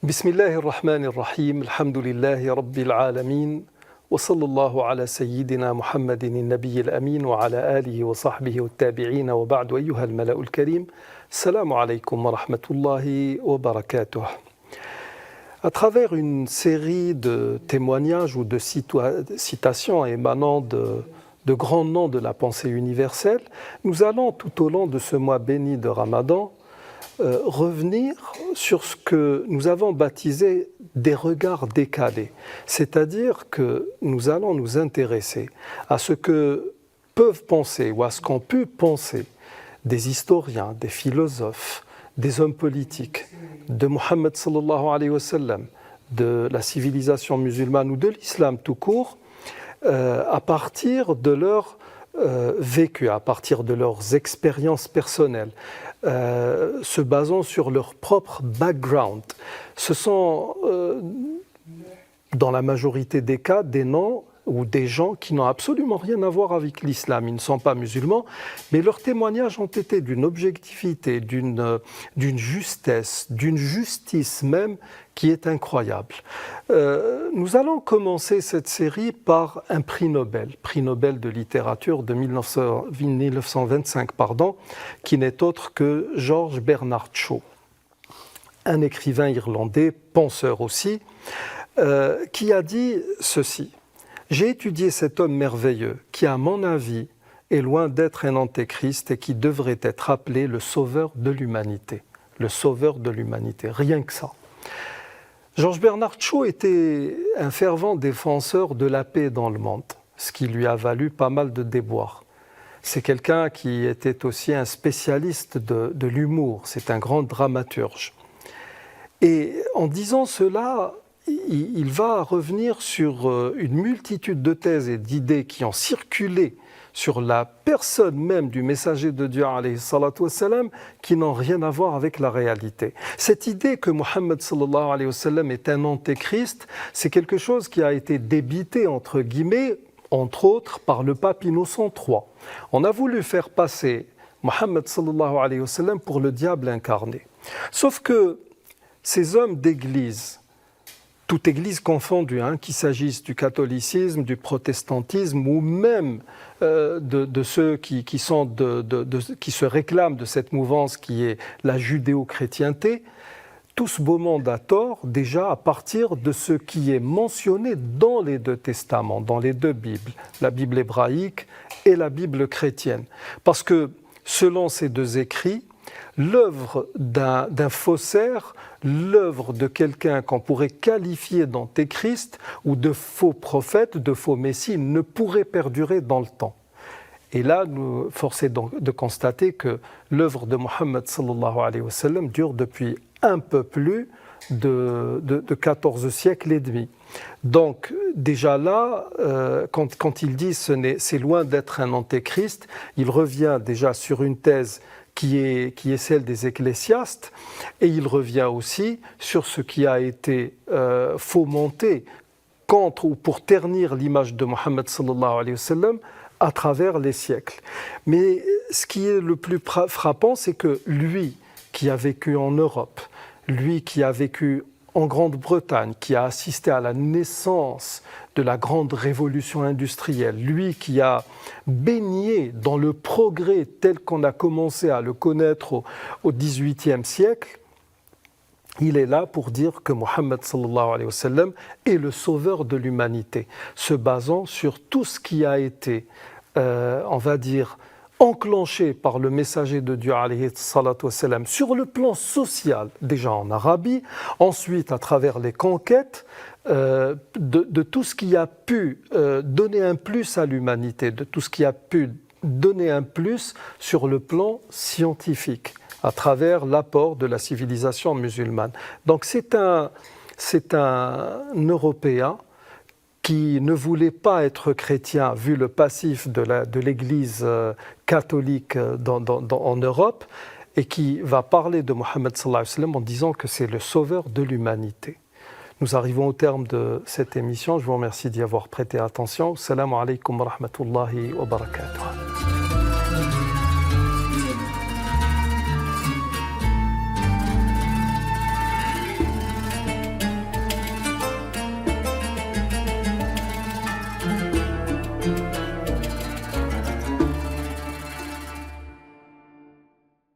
بسم الله الرحمن الرحيم الحمد لله رب العالمين وصلى الله على سيدنا محمد النبي الأمين وعلى آله وصحبه والتابعين وبعد أيها الملأ الكريم السلام عليكم ورحمة الله وبركاته. À travers une série de témoignages ou de citations émanant de grands noms de la pensée universelle, nous allons tout au long de ce mois béni de Ramadan revenir sur ce que nous avons baptisé des regards décalés. C'est-à-dire que nous allons nous intéresser à ce que peuvent penser ou à ce qu'ont pu penser des historiens, des philosophes, des hommes politiques, de Mohammed sallallahu alayhi wa sallam, de la civilisation musulmane ou de l'islam tout court, à partir de leur vécu, à partir de leurs expériences personnelles, se basant sur leur propre background. Ce sont, dans la majorité des cas, des noms ou des gens qui n'ont absolument rien à voir avec l'islam. Ils ne sont pas musulmans, mais leurs témoignages ont été d'une objectivité, d'une justesse, d'une justice même qui est incroyable. Nous allons commencer cette série par un prix Nobel de littérature de 1925, qui n'est autre que George Bernard Shaw, un écrivain irlandais, penseur aussi, qui a dit ceci: « J'ai étudié cet homme merveilleux qui, à mon avis, est loin d'être un antéchrist et qui devrait être appelé le sauveur de l'humanité. » Le sauveur de l'humanité, rien que ça. George Bernard Shaw était un fervent défenseur de la paix dans le monde, ce qui lui a valu pas mal de déboires. C'est quelqu'un qui était aussi un spécialiste de l'humour, c'est un grand dramaturge. Et en disant cela, il va revenir sur une multitude de thèses et d'idées qui ont circulé sur la personne même du messager de Dieu, alayhi salatu wassalam, qui n'ont rien à voir avec la réalité. Cette idée que Mohammed sallallahu alayhi wa sallam est un antéchrist, c'est quelque chose qui a été débité, entre guillemets, entre autres, par le pape Innocent III. On a voulu faire passer Mohammed sallallahu alayhi wa sallam pour le diable incarné. Sauf que ces hommes d'église, toute église confondue, qu'il s'agisse du catholicisme, du protestantisme ou même de ceux qui se réclament de cette mouvance qui est la judéo-chrétienté, tout ce beau monde a tort déjà à partir de ce qui est mentionné dans les deux testaments, dans les deux Bibles, la Bible hébraïque et la Bible chrétienne. Parce que selon ces deux écrits, l'œuvre d'un faussaire, l'œuvre de quelqu'un qu'on pourrait qualifier d'antéchrist ou de faux prophète, de faux messie, ne pourrait perdurer dans le temps. Et là, force est donc de constater que l'œuvre de Mohammed sallallahu alayhi wa sallam dure depuis un peu plus de 14 siècles et demi. Donc déjà là, quand il dit c'est loin d'être un antéchrist, il revient déjà sur une thèse qui est celle des ecclésiastes, et il revient aussi sur ce qui a été fomenté contre ou pour ternir l'image de Mohammed sallallahu alayhi wa sallam à travers les siècles. Mais ce qui est le plus frappant, c'est que lui qui a vécu en Europe, lui qui a vécu en Grande-Bretagne, qui a assisté à la naissance de la grande révolution industrielle, lui qui a baigné dans le progrès tel qu'on a commencé à le connaître au XVIIIe siècle, il est là pour dire que Mohammed sallallahu alayhi wa sallam est le sauveur de l'humanité, se basant sur tout ce qui a été, on va dire, enclenché par le messager de Dieu alayhi salatu wassalam sur le plan social, déjà en Arabie, ensuite à travers les conquêtes, de tout ce qui a pu donner un plus à l'humanité, de tout ce qui a pu donner un plus sur le plan scientifique, à travers l'apport de la civilisation musulmane. Donc c'est un Européen qui ne voulait pas être chrétien, vu le passif de l'Église catholique en Europe, et qui va parler de Mohammed sallallahu alayhi wa sallam en disant que c'est le sauveur de l'humanité. Nous arrivons au terme de cette émission. Je vous remercie d'y avoir prêté attention. Assalamu alaikum wa rahmatullahi wa barakatuh.